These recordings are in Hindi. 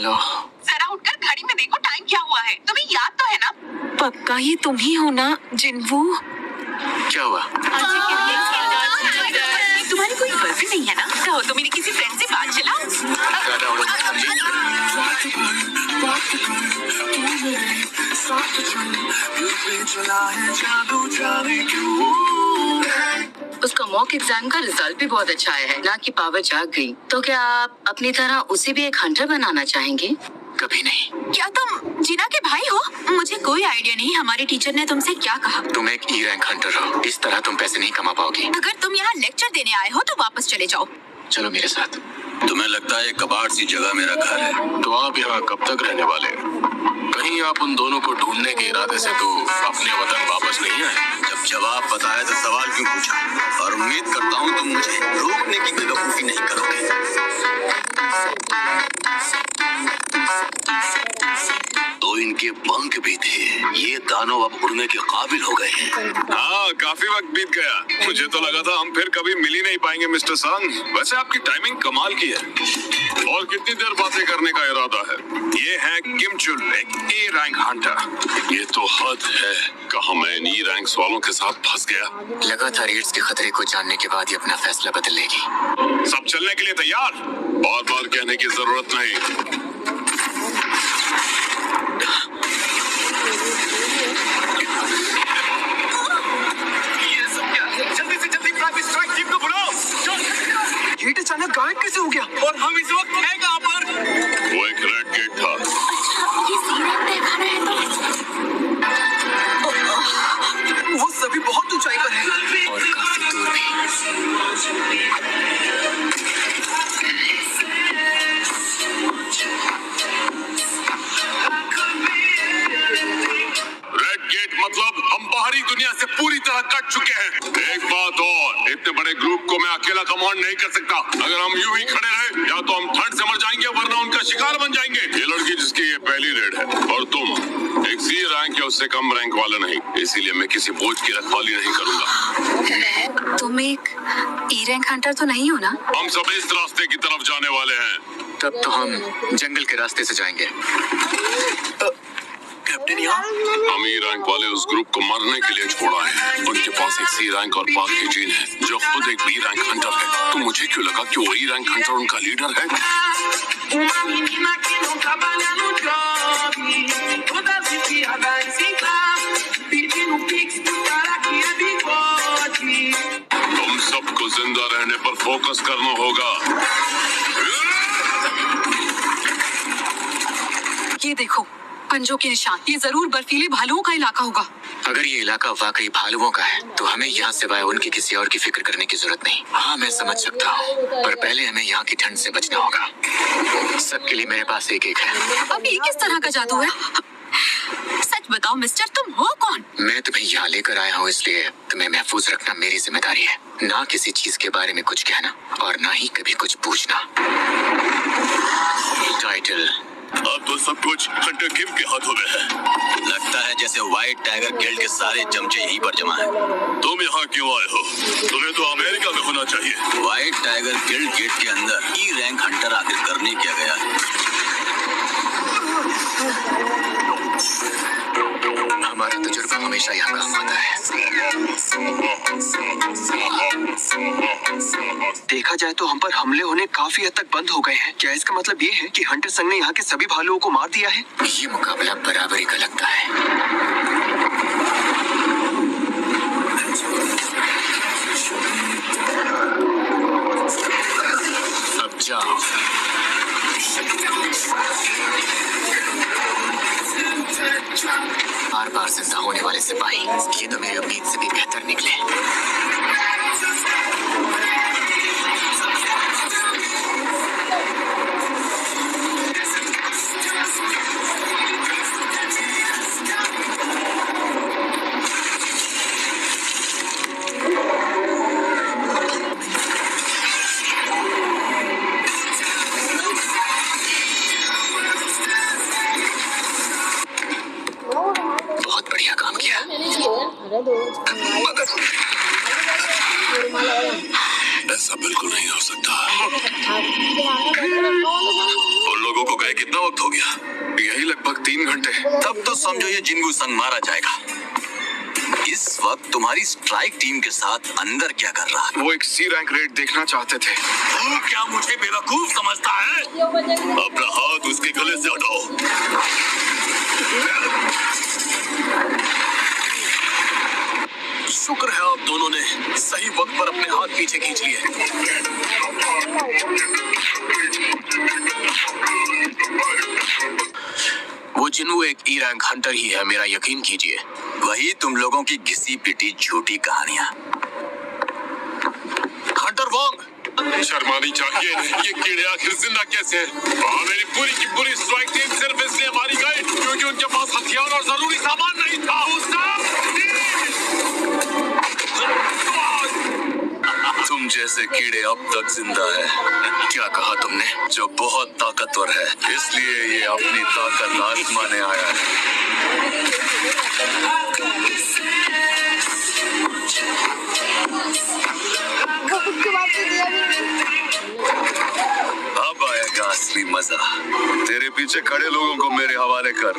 हेलो। जरा उठकर घड़ी में देखो टाइम क्या हुआ है। तुम्हें याद तो है ना? पक्का ये तुम ही हो ना जिन्वू? क्या हुआ? तुम्हारी कोई गर्लफ्रेंड नहीं है ना? कहो तो मेरी किसी फ्रेंड से बात चलाओ। ज्यादा उड़ो मत समझी? उसका मॉक एग्जाम का रिजल्ट भी बहुत अच्छा आया है, ना कि पावर जाग गई। तो क्या आप अपनी तरह उसे भी एक हंटर बनाना चाहेंगे? कभी नहीं। क्या तुम जीना के भाई हो? मुझे कोई आइडिया नहीं हमारी टीचर ने तुमसे क्या कहा। तुम एक ई रैंक हंटर हो, इस तरह तुम पैसे नहीं कमा पाओगी। अगर तुम यहाँ लेक्चर देने आए हो तो वापस चले जाओ। चलो मेरे साथ। तुम्हें लगता है कबाड़ सी जगह मेरा घर है, तो आप यहाँ कब तक रहने वाले? कहीं आप उन दोनों को ढूंढने के इरादे से तो अपने वतन वापस नहीं आए? जब जवाब बताया तो सवाल क्यों पूछा? और उम्मीद करता हूँ तुम मुझे रोकने की बेवकूफी नहीं करोगे। तो इनके पंख भी थे, ये दानव अब उड़ने के काबिल हो गए हैं। हाँ, काफी वक्त बीत गया। मुझे तो लगा था हम फिर कभी मिल ही नहीं पाएंगे मिस्टर सन। वैसे आपकी टाइमिंग कमाल की है। और कितनी देर बातें करने का इरादा है? ये है किम चुल, एक ए रैंक हंटर। ये तो हद है, कहाँ मैं इन ई रैंक्स वालों के साथ फंस गया। लगातार एड्स के खतरे को जानने के बाद ये अपना फैसला बदल लेगी। सब चलने के लिए तैयार? बार बार कहने की जरूरत नहीं। जल्दी से जल्दी प्राइवेट स्ट्राइक टीम को बुलाओ। गेट अचानक गायब कैसे हो गया? और हम इस वक्त हैं कहाँ पर? वो एक रेड गेट था। ये सीरत देखा है तो वो सभी बहुत ऊंचाई पर है और काफी दूर भी। रेड गेट मतलब हम बाहरी दुनिया से पूरी तरह कट चुके हैं। एक बात और, इतने बड़े ग्रुप को मैं अकेला कमांड नहीं कर सकता। अगर हम यूं ही खड़े रहे या तो हम ठंड से मर जाएंगे वरना उनका शिकार बन जाएंगे। ये लड़की जिसकी ये पहली रेड है और तुम एक सी रैंक या उससे कम रैंक वाला नहीं, इसीलिए मैं किसी बोझ की रखवाली नहीं करूंगा। तुम एक ई रैंक हंटर तो नहीं हो ना? हम सब इस रास्ते की तरफ जाने वाले हैं। तब तो हम जंगल के रास्ते से जाएंगे। कैप्टन यहाँ? हम ई रैंक वाले उस ग्रुप को मरने के लिए छोड़ा है। उनके पास एक सी रैंक और 5 की जीन है जो खुद एक बी रैंक हंटर है। तो मुझे क्यों लगा कि वो ई रैंक हंटर उनका लीडर है? तुम सबको जिंदा रहने पर फोकस करना होगा। ये देखो पंजों के निशान। ये जरूर बर्फीले भालुओं का इलाका होगा। अगर ये इलाका वाकई भालुओं का है तो हमें यहाँ सिवाय उनकी किसी और की फिक्र करने की जरूरत नहीं। हाँ मैं समझ सकता हूँ, पर पहले हमें यहाँ की ठंड से बचना होगा। सबके लिए मेरे पास एक है। अब ये किस तरह का जादू है? सच बताओ मिस्टर, तुम हो कौन? मैं तुम्हें यहाँ लेकर आया हूँ इसलिए तुम्हें महफूज रखना मेरी जिम्मेदारी है। ना किसी चीज के बारे में कुछ कहना और ना ही कभी कुछ पूछना। टाइटल अब तो सब कुछ हंटर किम के हाथों में है। लगता है जैसे व्हाइट टाइगर गिल्ड के सारे चमचे यहीं पर जमा है। तुम यहाँ क्यों आए हो? तुम्हें तो अमेरिका में होना चाहिए। व्हाइट टाइगर गिल्ड गेट के अंदर ई रैंक हंटर आखिर करने क्या गया है? हमारा तजुर्बा हमेशा यहाँ काम आता है। देखा जाए तो हम पर हमले होने काफी हद तक बंद हो गए हैं। क्या इसका मतलब ये है कि हंटर संघ ने यहाँ के सभी भालुओं को मार दिया है? ये मुकाबला बराबरी का लगता है। अब जाओ। बार बार जिंदा होने वाले सिपाही, ये तो मेरी उम्मीद से भी बेहतर निकले। बहुत बढ़िया काम किया। वक्त हो गया? यही लगभग 3 घंटे। तब तो समझो ये जिन्गू संग मारा जाएगा। इस वक्त तुम्हारी स्ट्राइक टीम के साथ अंदर क्या कर रहा है? वो एक सी रैंक रेड देखना चाहते थे। तू क्या मुझे बेवकूफ समझता है? अपना हाथ उसके गले से हटाओ। शुक्र है आप दोनों ने सही वक्त पर अपने हाथ पीछे खींच लिए। वो जिन्हू एक ई रैंक हंटर ही है, मेरा यकीन कीजिए। वही तुम लोगों की घिसी पिटी झूठी कहानियां। हंटर वोंग, शर्मानी चाहिए। ये कीड़े आखिर जिंदा कैसे हैं? मेरी पूरी की पूरी स्ट्राइक टीम सिर्फ इसलिए मारी गई क्योंकि उनके पास हथियार और जरूरी सामान नहीं था। तुम जैसे कीड़े अब तक जिंदा है। क्या कहा तुमने? जो बहुत ताकतवर है, इसलिए ये अपनी ताकत आजमाने आया है। अब आएगा असली मजा। तेरे पीछे खड़े लोगों को मेरे हवाले कर।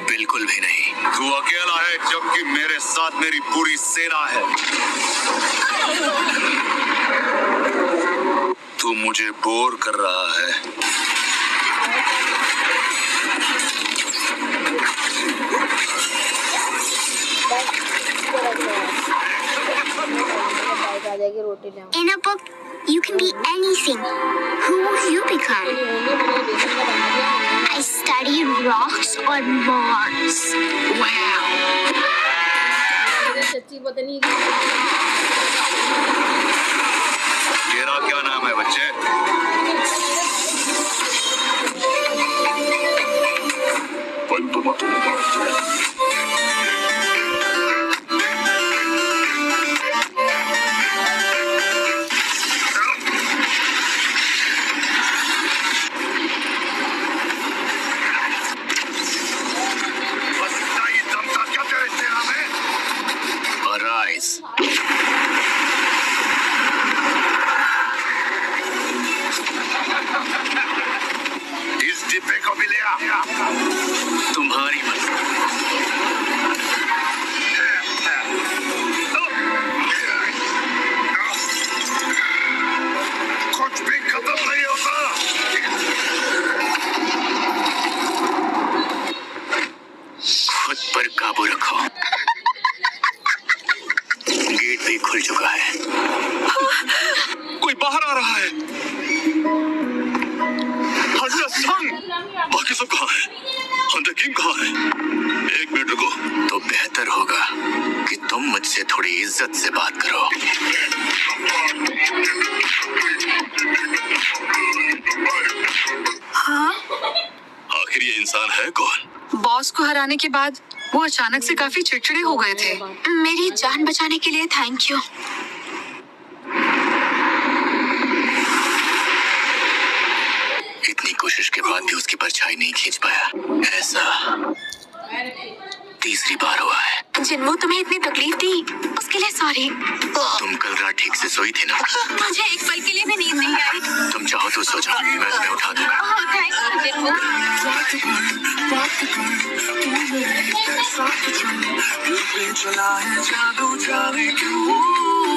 बिल्कुल भी नहीं। तू अकेला है जबकि मेरे साथ मेरी पूरी सेना है। तू मुझे बोर कर रहा है। In a book, you can be anything. Who will you become? I studied rocks on Mars. Wow. तेरा क्या नाम है बच्चे? Arise. इस डिब्बे को भी ले आ। तुम्हारी मर्जी। कुछ भी खत्म नहीं होता। खुद पर काबू रखो। गेट भी खुल चुका है। कोई बाहर आ रहा है। हंटर संग, बाकी सब कहाँ है? हंटर किंग कहाँ है? 1 मिनट रुको। तो बेहतर होगा कि तुम मुझसे थोड़ी इज्जत से बात करो। हाँ, आखिर ये इंसान है कौन? बॉस को हराने के बाद वो अचानक से काफी चिड़चिड़े हो गए थे। मेरी जान बचाने के लिए थैंक यू। इतनी कोशिश के बाद भी उसकी परछाई नहीं खींच पाया। ऐसा तीसरी बार हुआ है। जिन्मो तुम्हें इतनी तकलीफ दी उसके लिए सॉरी। तुम कल रात ठीक से सोई थी ना? मुझे एक पल के लिए भी नींद नहीं आई। तुम चाहो तो सो जाओ, मैं तुम्हें उठा दूंगा। थैंक यू जिन्मो। चला है जादू जाने क्यों